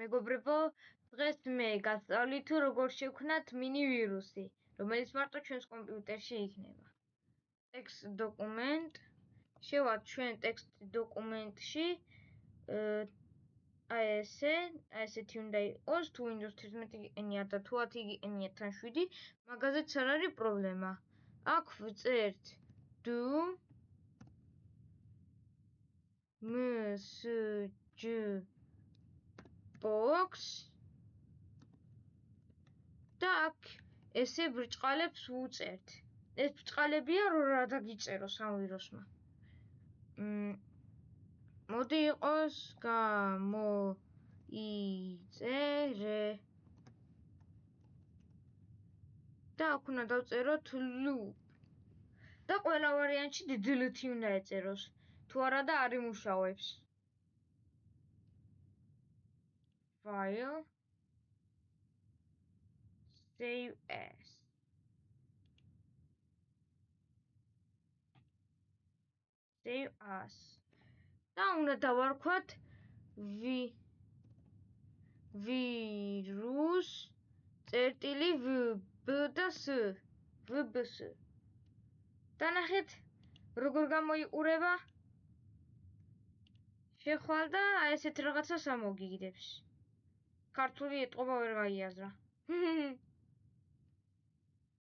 მეგობრებო, დღეს მე გასწავლით როგორ შევქმნათ მინი ვირუსი, რომელიც მარტო ჩვენს კომპიუტერში იქნება. Text document შევად ჩვენ text დოკუმენტში აი ესეთი უნდა იყოს, თუ Windows 11 გიყენიათ და თუ 10 გიყენიათ თან 7, მაგაზეც არ არის პრობლემა. აქ ვწერთ do msg box და აქ ესე ბრჭყალებს ვუწერთ. ეს ბრჭყალებია რომ რა დაგიწეროს ამ ვირუსმა. მოდი იყოს გამოიწერე. და აქ უნდა დავწეროთ loop. და ყველა ვარიანტში delete უნდა ეწეროს. თუ არა და არ იმუშავებს. File save as. Save as. და უნდა დავარქვათ virus წერტილი vb და s vbs. და ნახეთ როგორ გამოიყურება. შეხვალ და აი ესეთ რაღაცას ამოგიგდებს. ქართული ეტყობა ვერ გაიაზრა.